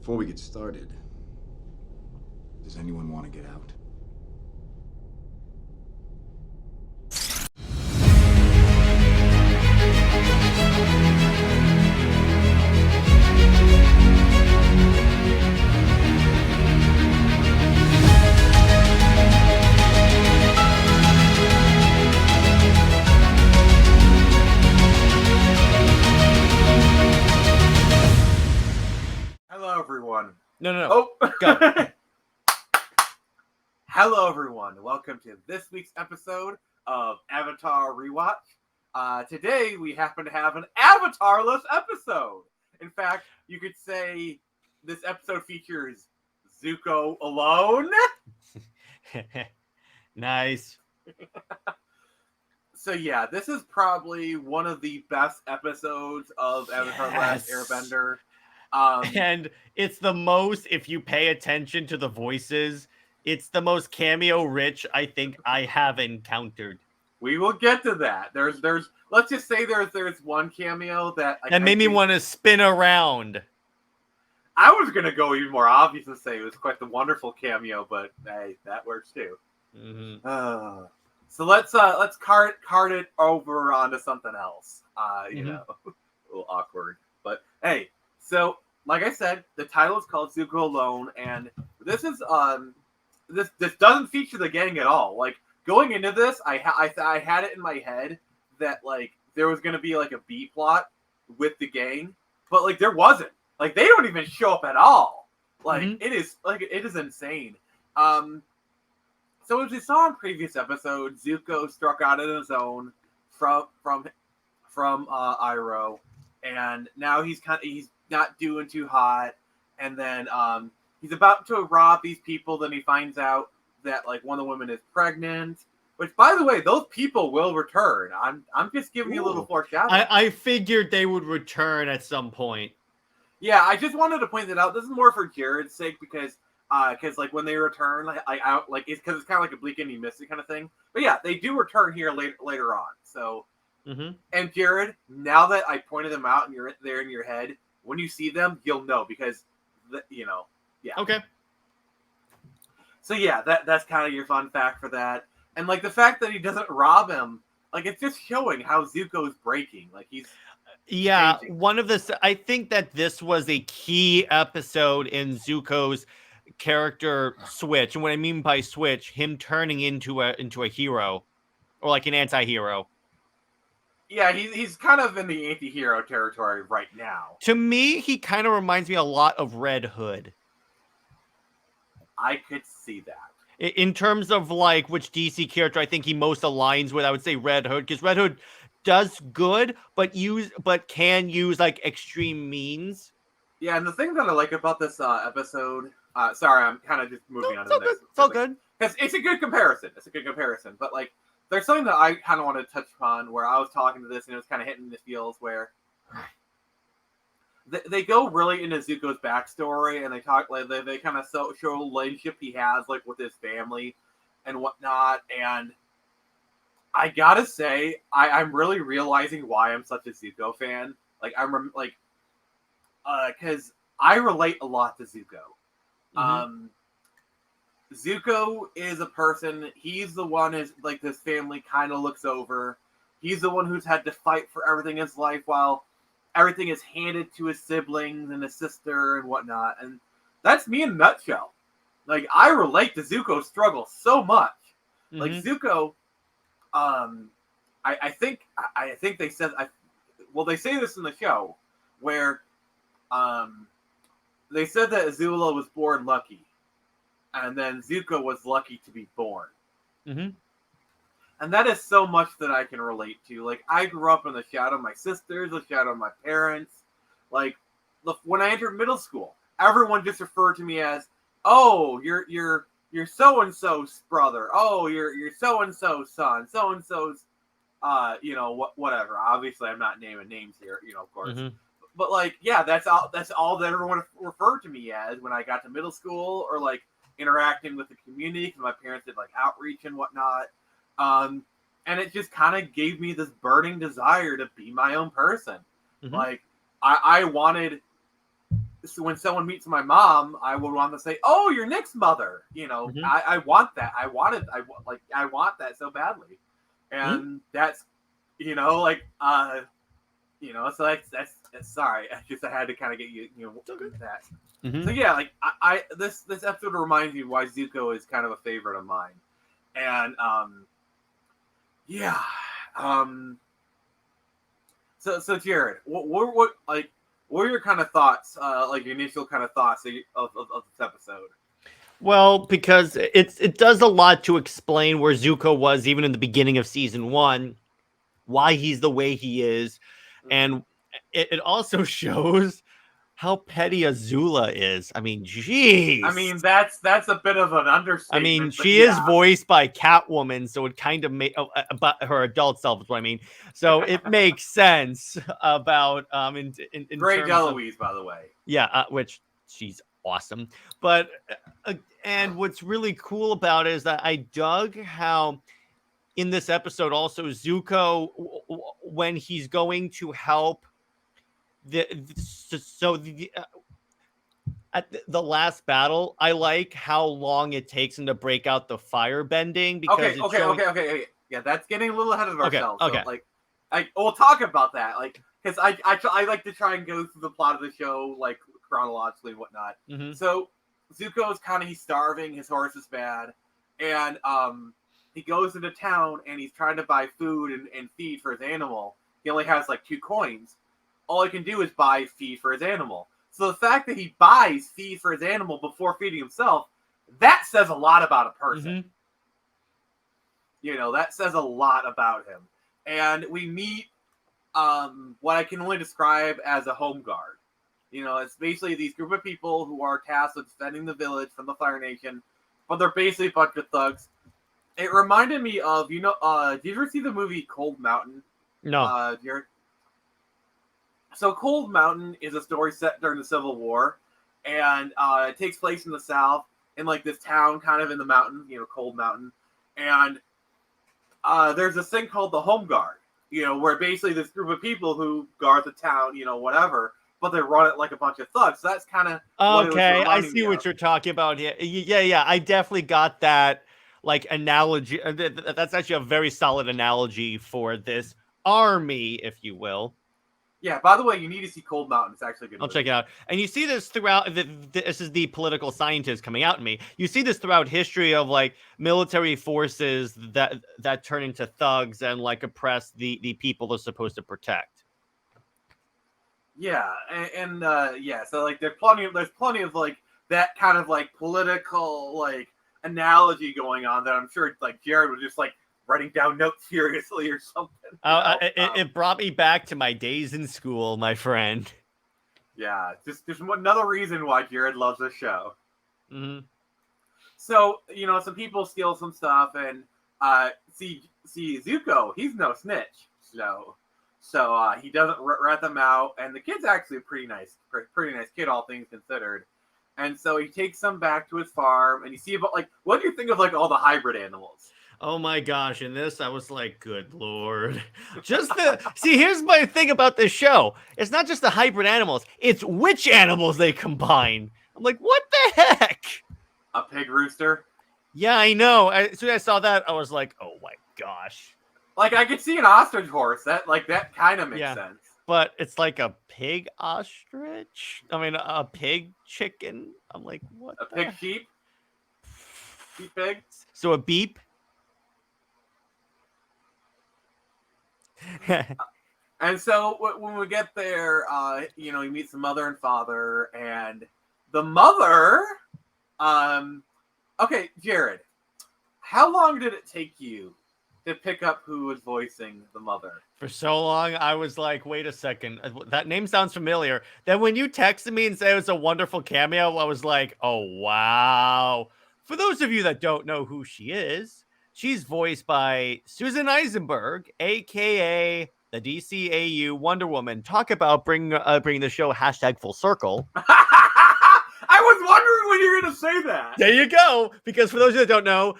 Before we get started, does anyone want to get out? Hello, everyone. No. Oh, Go. Hello, everyone. Welcome to this week's episode of Avatar Rewatch. Today, we happen to have an Avatarless episode. In fact, you could say this episode features Zuko alone. Nice. So yeah, this is probably one of the best episodes of Avatar: Last Yes. Airbender. And it's the most, if you pay attention to the voices, it's the most cameo rich I think I have encountered. We will get to that. There's let's just say there's one cameo that That made me want to spin around. I was gonna go even more obvious and say it was quite the wonderful cameo, but hey, that works too. Mm-hmm. So let's cart it over onto something else. You know, a little awkward, but hey. So like I said, the title is called Zuko Alone, and this is this doesn't feature the gang at all. Like going into this, I had it in my head that like there was gonna be like a B plot with the gang, but like there wasn't. Like they don't even show up at all. Like it is insane. So as we saw in previous episodes, Zuko struck out on his own from Iroh, and now he's not doing too hot. And then he's about to rob these people. Then he finds out that like one of the women is pregnant. Which, by the way, those people will return. I'm just giving you a little foreshadowing. I figured they would return at some point. Yeah, I just wanted to point that out. This is more for Jared's sake because like when they return, like it's because it's kind of like a Bleak and you miss it kind of thing. But yeah, they do return here later on. So, and Jared, now that I pointed them out and you're there in your head, when you see them, you'll know because yeah. Okay. So yeah, that's kind of your fun fact for that, and like the fact that he doesn't rob him, like it's just showing how Zuko's breaking. Like he's. Yeah, changing. I think that this was a key episode in Zuko's character switch. And what I mean by switch, him turning into a hero or like an anti-hero. Yeah, he's kind of in the anti-hero territory right now. To me, he kind of reminds me a lot of Red Hood. I could see that. In terms of like which DC character I think he most aligns with, I would say Red Hood, because Red Hood does good, but can use like extreme means. Yeah, and the thing that I like about this episode, sorry, I'm kind of just moving on to the next. It's all good. It's a good comparison. But like, there's something that I kind of want to touch upon where I was talking to this and it was kind of hitting the feels where they go really into Zuko's backstory and they talk like they kind of show a relationship he has like with his family and whatnot. And I gotta say, I'm really realizing why I'm such a Zuko fan. Like because I relate a lot to Zuko. Zuko is a person. He's the one is like this family kind of looks over. He's the one who's had to fight for everything in his life while everything is handed to his siblings and his sister and whatnot. And that's me in a nutshell. Like I relate to Zuko's struggle so much. Like Zuko. I think they said they say this in the show where they said that Azula was born lucky and then Zuko was lucky to be born. And that is so much that I can relate to. Like I grew up in the shadow of my sisters, the shadow of my parents. Like when I entered middle school, everyone just referred to me as, "Oh, you're so and so's brother. Oh, you're so and so's son. So and so's, whatever." Obviously, I'm not naming names here, of course. But like, yeah, that's all that everyone referred to me as when I got to middle school or like interacting with the community because my parents did like outreach and whatnot. And it just kind of gave me this burning desire to be my own person. Like I wanted when someone meets my mom, I would want to say, "Oh, you're Nick's mother." I want that. I want that so badly, and that's so that's sorry. I had to kind of get that. So yeah, this episode reminds me why Zuko is kind of a favorite of mine, and So Jared, what are your kind of thoughts, your initial kind of thoughts of this episode? Well, because it does a lot to explain where Zuko was even in the beginning of season 1, why he's the way he is, and it also shows how petty Azula is. I mean, jeez. I mean, that's a bit of an understatement. I mean, she is voiced by Catwoman, so it kind of about her adult self is what I mean. So it makes sense about in Great Deloise, by the way. Yeah, which she's awesome. But and what's really cool about it is that I dug how in this episode also Zuko, when he's going to help at the last battle, I like how long it takes him to break out the fire bending because okay. Yeah, that's getting a little ahead of ourselves. Okay. So, we'll talk about that. Because I like to try and go through the plot of the show chronologically and whatnot. So Zuko's he's starving. His horse is bad, and he goes into town and he's trying to buy food and feed for his animal. He only has 2 coins. All he can do is buy feed for his animal. So the fact that he buys feed for his animal before feeding himself, that says a lot about a person. That says a lot about him. And we meet what I can only describe as a home guard. It's basically these group of people who are tasked with defending the village from the Fire Nation, but they're basically a bunch of thugs. It reminded me of, did you ever see the movie Cold Mountain? No. Jared? So Cold Mountain is a story set during the Civil War, and it takes place in the South, in this town kind of in the mountain, Cold Mountain. And there's this thing called the Home Guard, where basically this group of people who guard the town, whatever, but they run it like a bunch of thugs. So that's kind of okay. I see what you're talking about here. Yeah. I definitely got that analogy. That's actually a very solid analogy for this army, if you will. Yeah, by the way, you need to see Cold Mountain. It's actually a good movie. I'll check it out. And you see this throughout, this is the political scientist coming out in me. You see this throughout history of military forces that turn into thugs and oppress the people they're supposed to protect. Yeah, and so there's plenty of that kind of political analogy going on that I'm sure Jared was just writing down notes furiously or something. It brought me back to my days in school, my friend. Yeah, just another reason why Jared loves this show. So, some people steal some stuff and see Zuko, he's no snitch. So he doesn't rat them out, and the kid's actually a pretty nice kid, all things considered. And so he takes them back to his farm, and you see about what do you think of all the hybrid animals? Oh my gosh, in this, I was like, good Lord. See, here's my thing about this show. It's not just the hybrid animals, it's which animals they combine. I'm like, what the heck? A pig rooster? Yeah, I know. As soon as I saw that, I was like, oh my gosh. I could see an ostrich horse. That kind of makes sense. But it's like a pig ostrich? I mean, a pig chicken? I'm like, what? A pig sheep? Sheep pig? So a beep? And so when we get there, he meets the mother and father, and the mother. Okay, Jared, how long did it take you to pick up who was voicing the mother? For so long, I was like, wait a second, that name sounds familiar. Then when you texted me and said it was a wonderful cameo, I was like, oh wow. For those of you that don't know who she is, she's voiced by Susan Eisenberg, a.k.a. the DCAU Wonder Woman. Talk about bringing the show #full circle. I was wondering when you were going to say that. There you go. Because for those of you that don't know,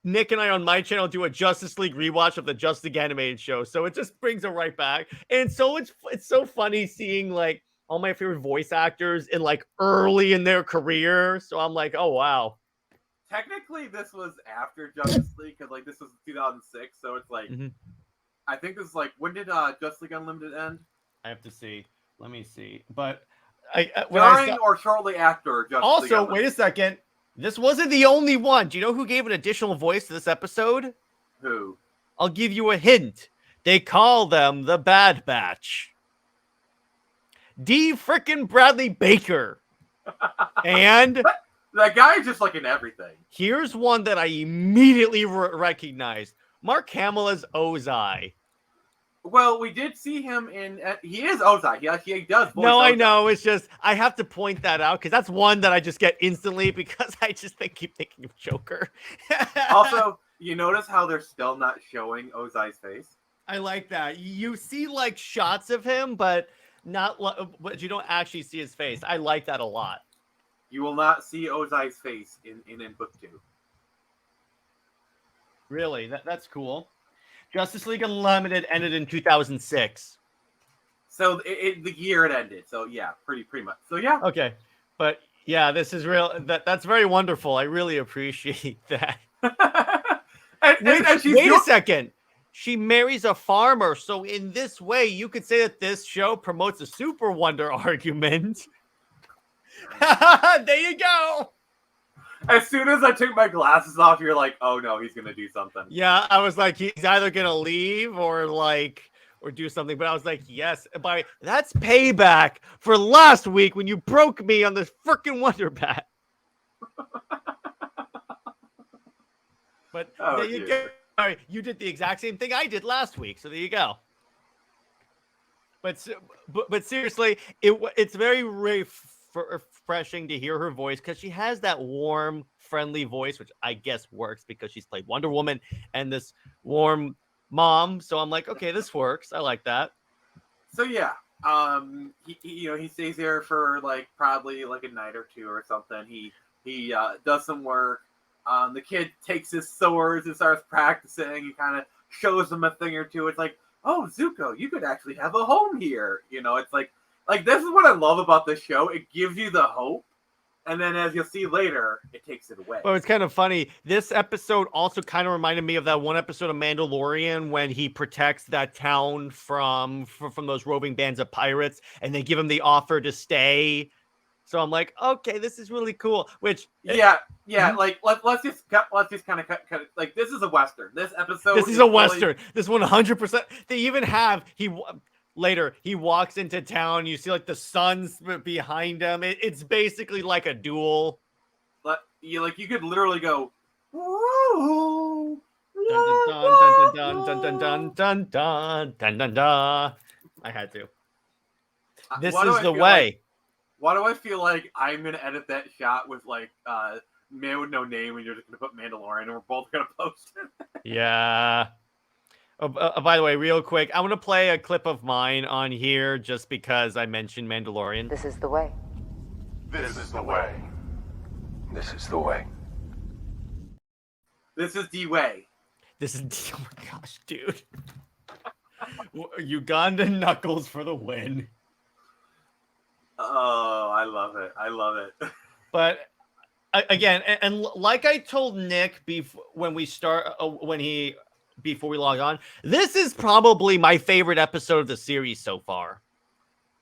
Nick and I on my channel do a Justice League rewatch of the Justice League animated show. So it just brings it right back. And so it's so funny seeing all my favorite voice actors in like early in their career. So I'm like, oh wow. Technically, this was after Justice League because like this was 2006, so it's like I think this is like when did Justice League Unlimited end? I have to see. Let me see. But during or shortly after Justice League also, Unlimited. wait a second. This wasn't the only one. Do you know who gave an additional voice to this episode? Who? I'll give you a hint. They call them the Bad Batch. D. frickin' Bradley Baker. And that guy is just like in everything. Here's one that I immediately recognized. Mark Hamill as Ozai. Well, we did see him in. He is Ozai. He does voice No, Ozai. I know. It's just I have to point that out because that's one that I just get instantly because I just keep thinking of Joker. Also, you notice how they're still not showing Ozai's face? I like that. You see like shots of him, but but you don't actually see his face. I like that a lot. You will not see Ozai's face in book 2. Really? That's cool. Justice League Unlimited ended in 2006. So the year it ended. So yeah, pretty much. So yeah. Okay. But yeah, this is real. That's very wonderful. I really appreciate that. Wait a second. She marries a farmer. So in this way, you could say that this show promotes a super wonder argument. There you go. As soon as I took my glasses off, you're like, oh no, he's gonna do something. Yeah, I was like, he's either gonna leave or do something. But I was like, yes, that's payback for last week when you broke me on this freaking Wonder Bat. But there you go. All right, you did the exact same thing I did last week, so there you go. But seriously, it's very refreshing to hear her voice because she has that warm, friendly voice, which I guess works because she's played Wonder Woman and this warm mom. So I'm like, okay, this works. I like that. So yeah, he stays there for like probably like a night or two or something. He does some work. The kid takes his swords and starts practicing. He kind of shows them a thing or two. It's like, oh, Zuko, you could actually have a home here. It's like this is what I love about this show. It gives you the hope. And then as you'll see later, it takes it away. Well, it's kind of funny. This episode also kind of reminded me of that one episode of Mandalorian when he protects that town from those roving bands of pirates and they give him the offer to stay. So I'm like, okay, this is really cool. Which yeah. Like let's just kind of cut it. Like this is a Western. This episode. This is a Western. This 100%. They even have later he walks into town. You see like the sun's behind him. It's basically like a duel. You could literally go. Dun dun dun dun dun dun dun dun dun dun. I had to. This is the way. Why do I feel like I'm gonna edit that shot with like Man with No Name and you're just gonna put Mandalorian and we're both gonna post it? Yeah. By the way, real quick, I want to play a clip of mine on here just because I mentioned Mandalorian. This is the way. This is the way. This is the way. This is the way. This is, oh my gosh, dude. Ugandan Knuckles for the win. Oh, I love it. I love it. But again, and like I told Nick before we log on, this is probably my favorite episode of the series so far.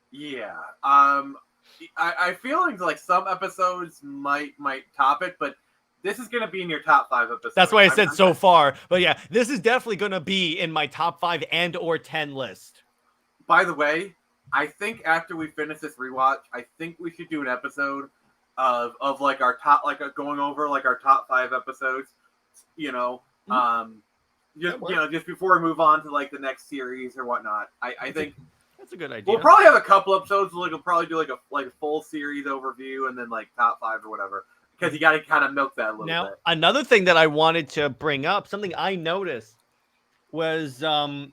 Yeah. I feel like some episodes might top it, but this is going to be in your top 5 episodes. That's why I said so far. But yeah, this is definitely going to be in my top 5 and or 10 list. By the way, I think after we finish this rewatch, I think we should do an episode of like our top, like going over like our top 5 episodes, just before we move on to like the next series or whatnot. I think that's a good idea. We'll probably have a couple episodes. We'll probably do like a full series overview and then like top 5 or whatever, because you got to kind of milk that a little bit. Now, another thing that I wanted to bring up, something I noticed was Zuko's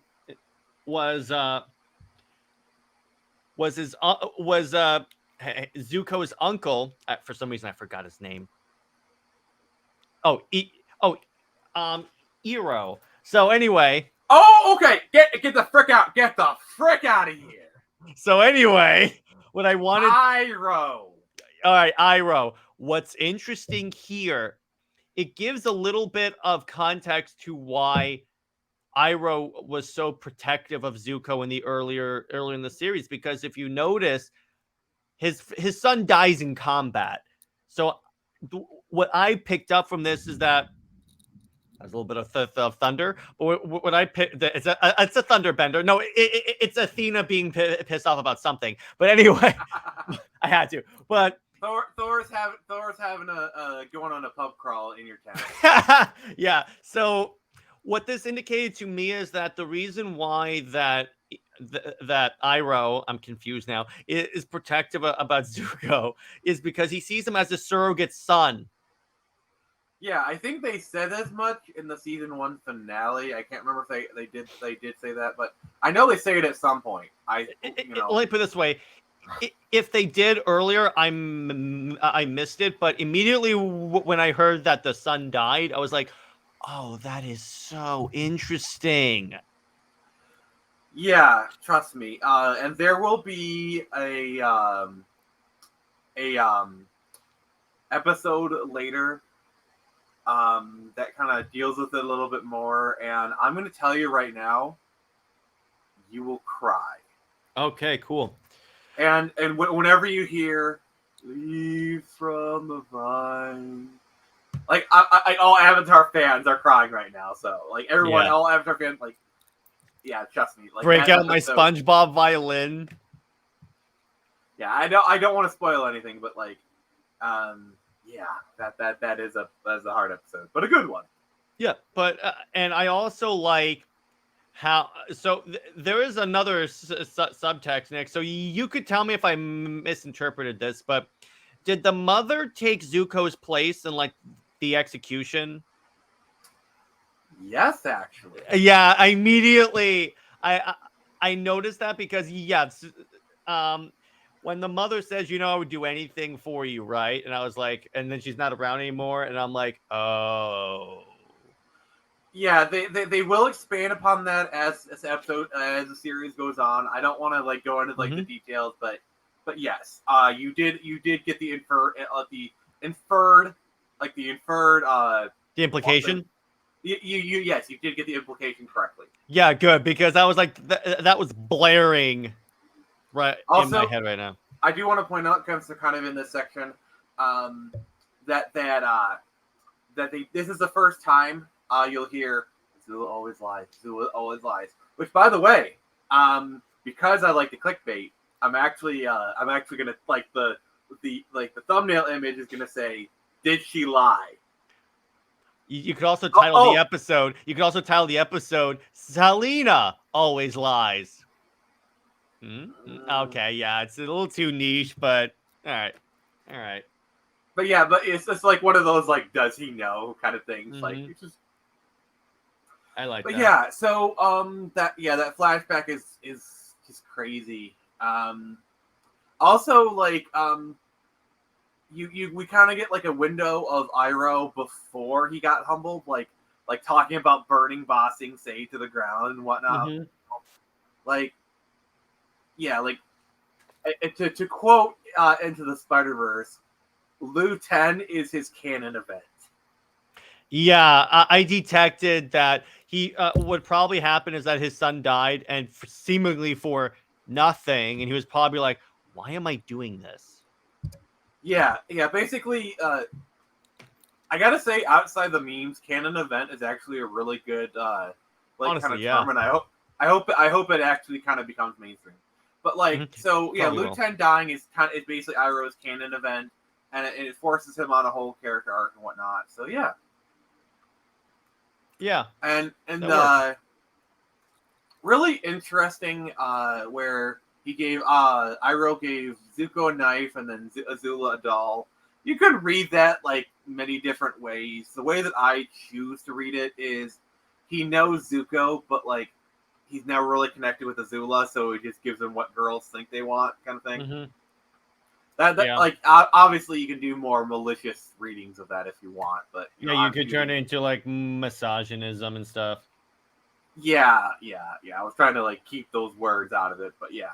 uncle. For some reason, I forgot his name. Iro. So anyway. Oh, okay. Get the frick out. Get the frick out of here. So anyway, what I wanted. Iroh. All right, Iroh. What's interesting here? It gives a little bit of context to why Iroh was so protective of Zuko in the earlier in the series, because if you notice, his son dies in combat. So what I picked up from this is that there's a little bit of thunder. But what I picked, it's a thunderbender. No, it's Athena being pissed off about something. But anyway, I had to. But Thor's having a going on a pub crawl in your town. yeah. So what this indicated to me is that the reason why that Iroh, I'm confused now, is protective about Zuko is because he sees him as a surrogate son. Yeah, I think they said as much in the season 1 finale. I can't remember if they did say that, but I know they say it at some point. Let me put it this way: if they did earlier, I missed it. But immediately when I heard that the son died, I was like, "Oh, that is so interesting." Yeah, trust me. And there will be a episode later that kind of deals with it a little bit more, and I'm going to tell you right now, you will cry. Okay, cool. And whenever you hear "Leaves from the Vine," like all Avatar fans are crying right now. So like everyone, all Avatar fans, like, yeah, trust me. Like, break out my SpongeBob violin. Yeah, I don't want to spoil anything, but like, yeah, that is a hard episode, but a good one. Yeah, but and I also like how there is another subtext, Nick. So you could tell me if I misinterpreted this, but did the mother take Zuko's place in like the execution? Yes, actually. Yeah, I immediately I noticed that because when the mother says, I would do anything for you, right? And I was like, and then she's not around anymore, and I'm like, oh. Yeah, they will expand upon that as the series goes on. I don't want to like go into like the details, but yes, you did get the inferred the implication. Yes, you did get the implication correctly. Yeah, good, because I was like that was blaring right in my head right now. I do want to point out, because they're kind of in this section, that this is the first time you'll hear "Zula always lies, Zula always lies." Which, by the way, because I like the clickbait, I'm actually gonna like the thumbnail image is gonna say, "Did she lie?" You could also title the episode. You could also title the episode "Selena always lies." Okay, yeah, it's a little too niche, but all right. But yeah, but it's just like one of those like, does he know kind of things. Like, it's just. I like that. But yeah, so that flashback is just crazy. Also, like, we kind of get like a window of Iroh before he got humbled, like talking about burning Ba Sing Se to the ground and whatnot. Like, yeah, like to quote Into the Spider-Verse, Lu 10 is his canon event. Yeah, I detected that he what probably happened is that his son died, and seemingly for nothing, and he was probably like, "Why am I doing this?" Yeah. Basically, I gotta say, outside the memes, canon event is actually a really good honestly, kind of term, and I hope it actually kind of becomes mainstream. But like, so yeah, Lu 10 dying is basically Iroh's canon event, and it forces him on a whole character arc and whatnot. So yeah. Yeah, and really interesting where he gave Iroh gave Zuko a knife and then Azula a doll. You could read that like many different ways. The way that I choose to read it is he knows Zuko, but like he's now really connected with Azula, so he just gives them what girls think they want, kind of thing. Like obviously you can do more malicious readings of that if you want, but you could turn it into like misogynism and stuff. Yeah. I was trying to like keep those words out of it, but yeah.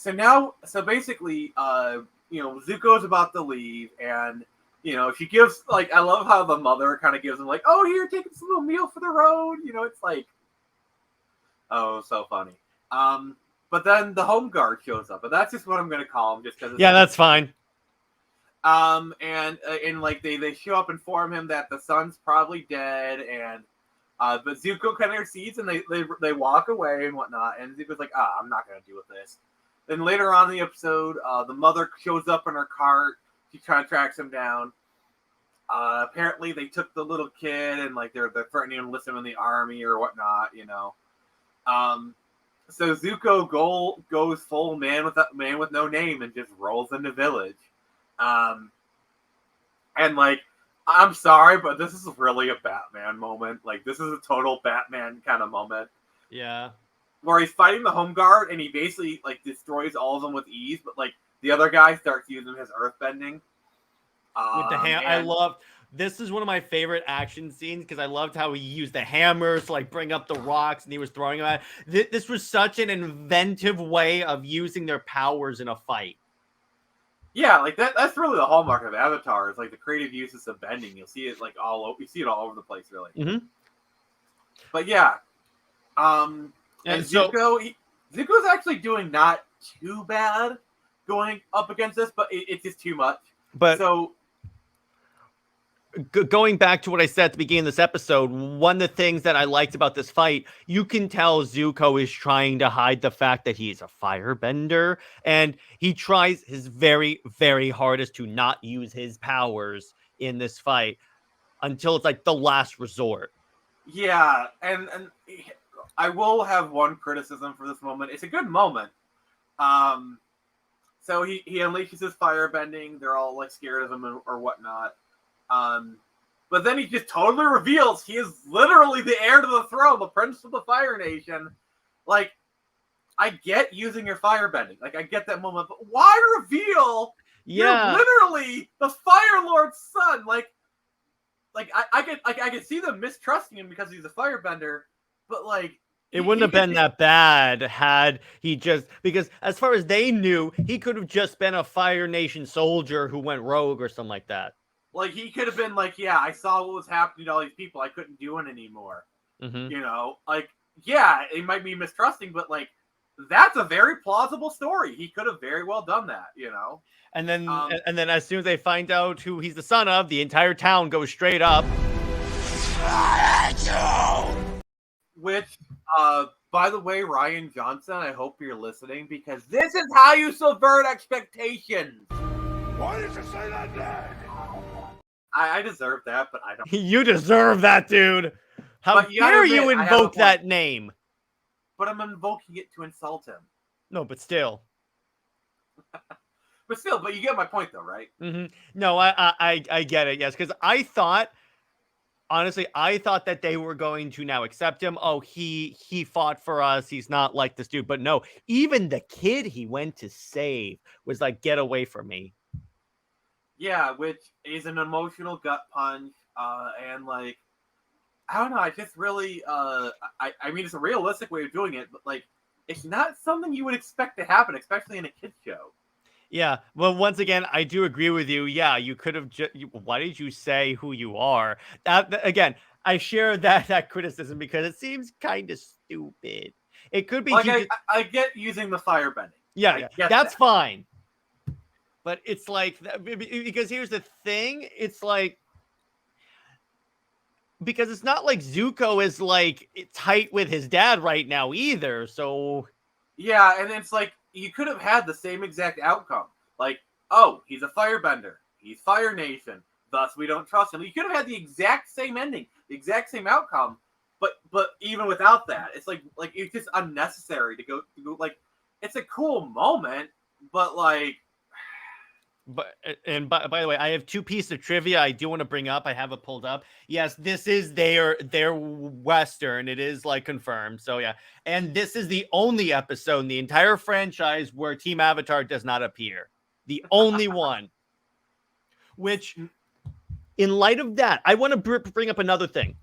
so basically, Zuko's about to leave, and she gives I love how the mother kind of gives him oh, here, take this little meal for the road. It's oh, so funny. But then the home guard shows up, and that's just what I'm gonna call him, just because. Yeah, that's fine. And they show up and inform him that the son's probably dead, and but Zuko kind of intercedes, and they walk away and whatnot, and Zuko's I'm not gonna deal with this. Then later on in the episode, the mother shows up in her cart. She tries to track him down. Apparently, they took the little kid, and they're threatening him to enlist him in the army or whatnot. So Zuko goes full man with no name and just rolls in the village. And I'm sorry, but this is really a Batman moment. This is a total Batman kind of moment. Yeah. Where he's fighting the home guard and he basically destroys all of them with ease, but the other guy starts using his earthbending. With the I love this is one of my favorite action scenes because I loved how he used the hammers to bring up the rocks and he was throwing them at. This was such an inventive way of using their powers in a fight. Yeah, that's really the hallmark of Avatar is the creative uses of bending. You'll see it you see it all over the place, really. Mm-hmm. But yeah, and Zuko's actually doing not too bad going up against this, but it's just too much. But going back to what I said at the beginning of this episode, one of the things that I liked about this fight, you can tell Zuko is trying to hide the fact that he's a firebender, and he tries his very, very hardest to not use his powers in this fight until it's the last resort. Yeah, and I will have one criticism for this moment. It's a good moment. So he unleashes his firebending. They're all scared of him or whatnot. But then he just totally reveals he is literally the heir to the throne, the prince of the Fire Nation. I get using your firebending. I get that moment, but why reveal you're literally the Fire Lord's son? I could see them mistrusting him because he's a firebender, but it wouldn't have been that bad had he just, because as far as they knew, he could have just been a Fire Nation soldier who went rogue or something like that. He could have been I saw what was happening to all these people. I couldn't do it anymore. Mm-hmm. It might be mistrusting, but that's a very plausible story. He could have very well done that, And then as soon as they find out who he's the son of, the entire town goes straight up. Which, by the way, Ryan Johnson, I hope you're listening because this is how you subvert expectations. Why did you say that name? I deserve that, but I don't. You deserve that, dude. How dare you invoke that name? But I'm invoking it to insult him. No, but still. But you get my point, though, right? Mm-hmm. No, I get it, yes. Because I thought that they were going to now accept him. Oh, he fought for us. He's not like this dude. But no, even the kid he went to save was get away from me. Yeah, which is an emotional gut punch, and I don't know. I just really, I mean, it's a realistic way of doing it, but it's not something you would expect to happen, especially in a kids show. Yeah, well, once again, I do agree with you. Yeah, you could have. Why did you say who you are? Again, I share that criticism because it seems kind of stupid. It could be. I get using the firebending. Yeah, that's fine. But it's because here's the thing. It's because it's not like Zuko is tight with his dad right now either. So yeah, and it's you could have had the same exact outcome. Oh, he's a firebender. He's Fire Nation. Thus, we don't trust him. You could have had the exact same ending, the exact same outcome. But even without that, it's it's just unnecessary to go. It's a cool moment, but But by the way, I have two pieces of trivia I do want to bring up. I have it pulled up. Yes, this is their Western. It is confirmed. So yeah, and this is the only episode in the entire franchise where Team Avatar does not appear. The only one. Which, in light of that, I want to bring up another thing.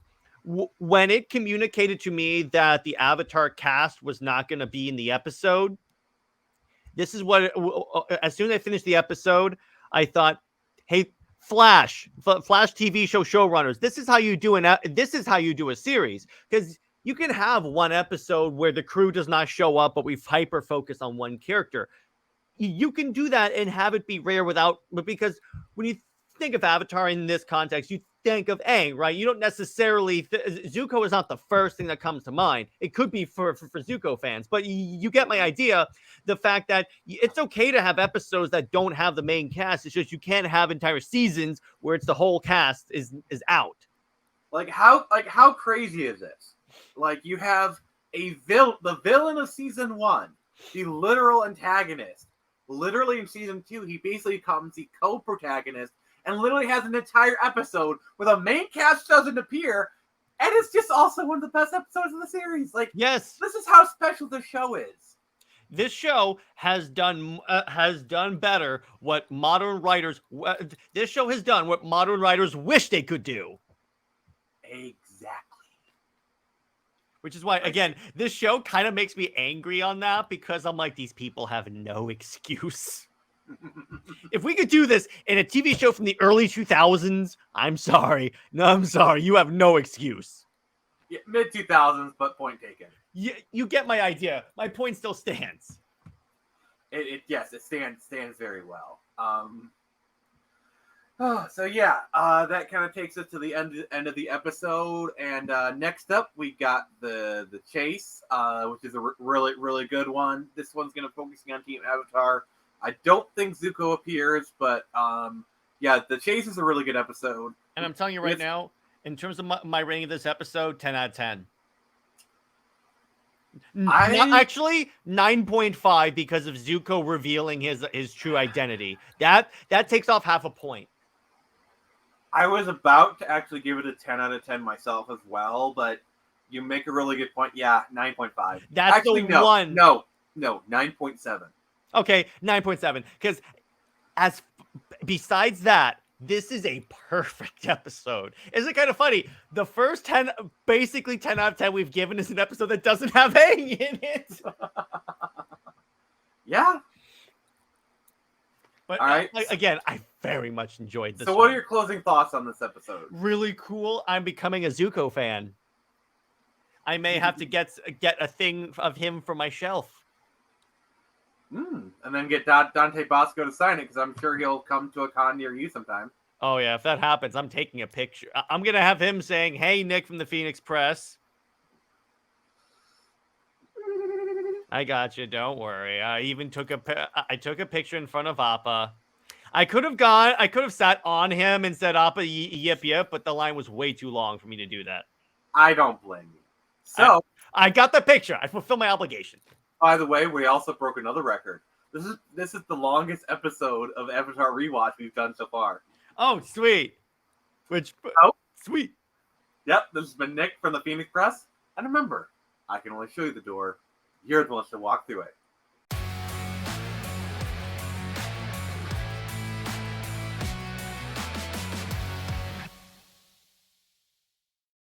When it communicated to me that the Avatar cast was not going to be in the episode, This is what, as soon as I finished the episode, I thought, hey, Flash TV show showrunners, this is how you do a series, because you can have one episode where the crew does not show up, but we hyper focus on one character. You can do that and have it be rare because when you think of Avatar in this context, you think of Aang, right? You don't necessarily, Zuko is not the first thing that comes to mind. It could be for Zuko fans, but you get my idea. The fact that it's okay to have episodes that don't have the main cast. It's just you can't have entire seasons where it's the whole cast is out. Like how crazy is this? Like you have the villain of season 1, the literal antagonist. Literally in season 2, he basically becomes the co-protagonist and literally has an entire episode where the main cast doesn't appear, and it's just also one of the best episodes of the series. Like, yes, this is how special the show is. This show has done better what modern writers. This show has done what modern writers wish they could do. Exactly. Which is why, again, this show kind of makes me angry on that, because I'm like, these people have no excuse. If we could do this in a TV show from the early 2000s, I'm sorry. No, I'm sorry. You have no excuse. Yeah, mid 2000s, but point taken. You get my idea. My point still stands. Yes, it stands very well. So yeah, that kind of takes us to the end of the episode, and next up we got the chase, which is a really good one. This one's going to focusing on Team Avatar. I don't think Zuko appears, but yeah, the chase is a really good episode. And I'm telling you right now, in terms of my rating of this episode, 10 out of 10. Actually, 9.5 because of Zuko revealing his true identity. That takes off half a point. I was about to actually give it a 10 out of 10 myself as well, but you make a really good point. Yeah, 9.5. That's actually, one. No, 9.7. Okay, 9.7. Because besides that, this is a perfect episode. Isn't it kind of funny? The first basically 10 out of 10 we've given is an episode that doesn't have Aang in it. Yeah. But all right. Again, I very much enjoyed this. So what are your closing thoughts on this episode? Really cool. I'm becoming a Zuko fan. I may have to get a thing of him for my shelf. And then get Dante Bosco to sign it, because I'm sure he'll come to a con near you sometime. Oh, yeah. If that happens, I'm taking a picture. I'm going to have him saying, "Hey, Nick from the Phoenix Press. I got you. Don't worry." I even took a picture in front of Appa. I could have sat on him and said, "Appa, yip, yip," but the line was way too long for me to do that. I don't blame you. So I got the picture. I fulfilled my obligation. By the way, we also broke another record. This is the longest episode of Avatar Rewatch we've done so far. Oh, sweet. Sweet. Yep, this has been Nick from the Phoenix Press. And remember, I can only show you the door. You're the one to walk through it.